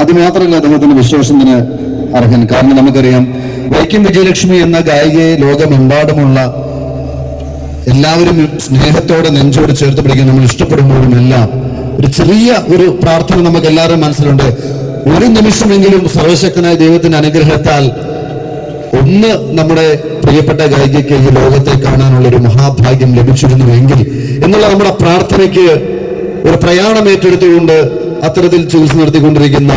അത് മാത്രമല്ല അദ്ദേഹത്തിന്റെ വിശ്വാസത്തിന് അർഹൻ. കാരണം നമുക്കറിയാം വൈക്കം വിജയലക്ഷ്മി എന്ന ഗായികയെ ലോകമെമ്പാടുമുള്ള എല്ലാവരും സ്നേഹത്തോടെ നെഞ്ചോട് ചേർത്ത് പിടിക്കാൻ നമ്മൾ ഇഷ്ടപ്പെടുമ്പോഴും എല്ലാം ഒരു ചെറിയ ഒരു പ്രാർത്ഥന നമുക്ക് എല്ലാവരും മനസ്സിലുണ്ട്. ഒരു നിമിഷമെങ്കിലും സർവശക്തനായ ദൈവത്തിന്റെ അനുഗ്രഹത്താൽ ഒന്ന് നമ്മുടെ പ്രിയപ്പെട്ട ഗായികയ്ക്ക് ഈ ലോകത്തെ കാണാനുള്ള ഒരു മഹാഭാഗ്യം ലഭിച്ചിരുന്നുവെങ്കിൽ എന്നുള്ള നമ്മുടെ പ്രാർത്ഥനയ്ക്ക് ഒരു പ്രയാണം ഏറ്റെടുത്തുകൊണ്ട് അത്തരത്തിൽ ചികിത്സ നടത്തിക്കൊണ്ടിരിക്കുന്ന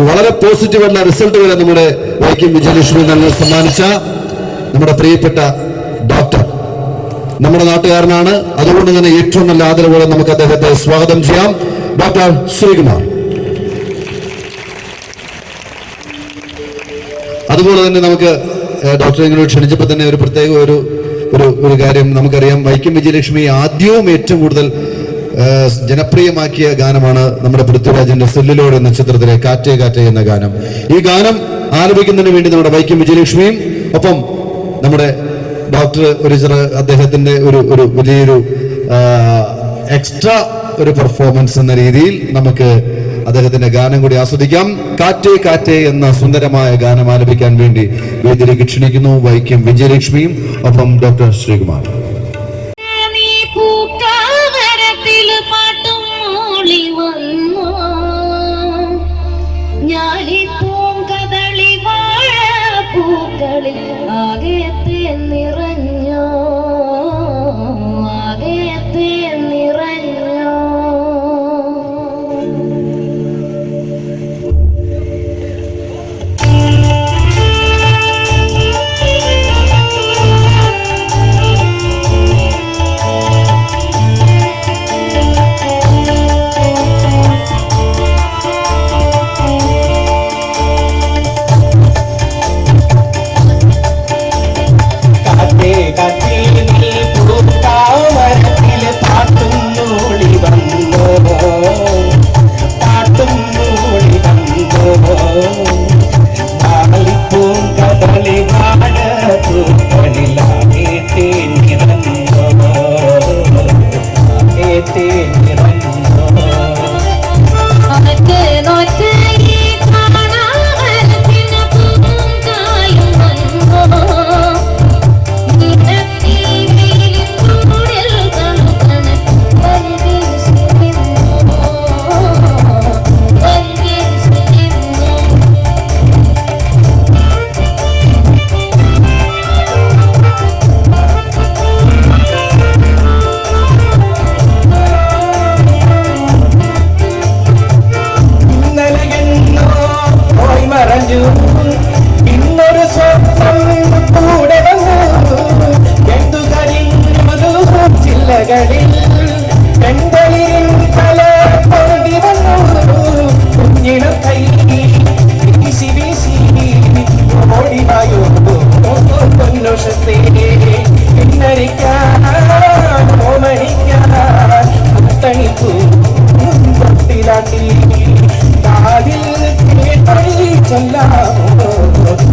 വളരെ പോസിറ്റീവായിട്ടുള്ള റിസൾട്ട് വരെ നമ്മുടെ വൈക്കം വിജയലക്ഷ്മി നൽകി സമ്മാനിച്ച നമ്മുടെ പ്രിയപ്പെട്ട ഡോക്ടർ നമ്മുടെ നാട്ടുകാരനാണ്. അതുകൊണ്ട് തന്നെ ഏറ്റവും നല്ല ആദരവോടെ നമുക്ക് അദ്ദേഹത്തെ സ്വാഗതം ചെയ്യാം. ഡോക്ടർ ശ്രീകുമാർ. അതുപോലെ തന്നെ നമുക്ക് ഡോക്ടറെ ഇങ്ങോട്ട് ക്ഷണിച്ചപ്പോൾ തന്നെ ഒരു പ്രത്യേക ഒരു കാര്യം നമുക്കറിയാം. വൈക്കം വിജയലക്ഷ്മി ആദ്യവും ഏറ്റവും കൂടുതൽ ജനപ്രിയമാക്കിയ ഗാനമാണ് നമ്മുടെ പൃഥ്വിരാജിന്റെ സെല്ലിലോട് എന്ന ചിത്രത്തിലെ കാറ്റേ കാറ്റേ എന്ന ഗാനം. ഈ ഗാനം ആലപിക്കുന്നതിന് വേണ്ടി നമ്മുടെ വൈക്കം വിജയലക്ഷ്മിയും ഒപ്പം നമ്മുടെ ഡോക്ടർ അദ്ദേഹത്തിന്റെ ഒരു വലിയൊരു എക്സ്ട്രാ ഒരു പെർഫോമൻസ് എന്ന രീതിയിൽ നമുക്ക് അദ്ദേഹത്തിന്റെ ഗാനം കൂടി ആസ്വദിക്കാം. കാറ്റേ കാറ്റേ എന്ന സുന്ദരമായ ഗാനം ആലപിക്കാൻ വേണ്ടി വേദിയിലേക്ക് ക്ഷണിക്കുന്നു വൈക്കം വിജയലക്ഷ്മിയും ഒപ്പം ഡോക്ടർ ശ്രീകുമാർ.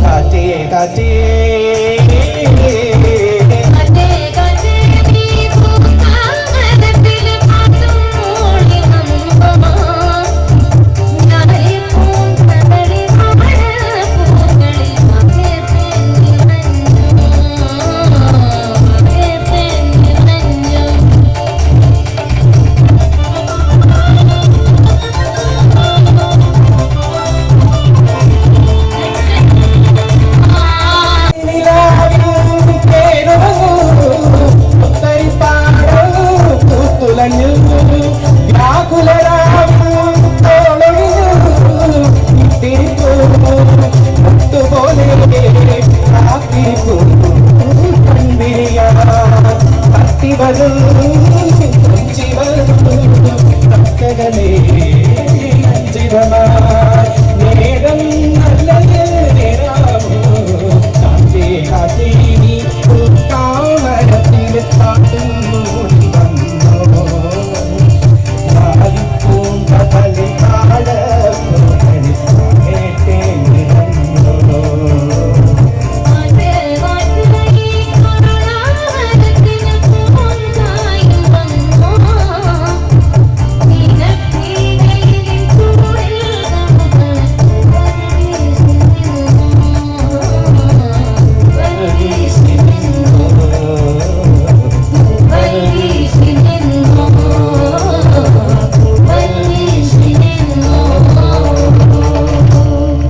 കാറ്റേ കാറ്റേ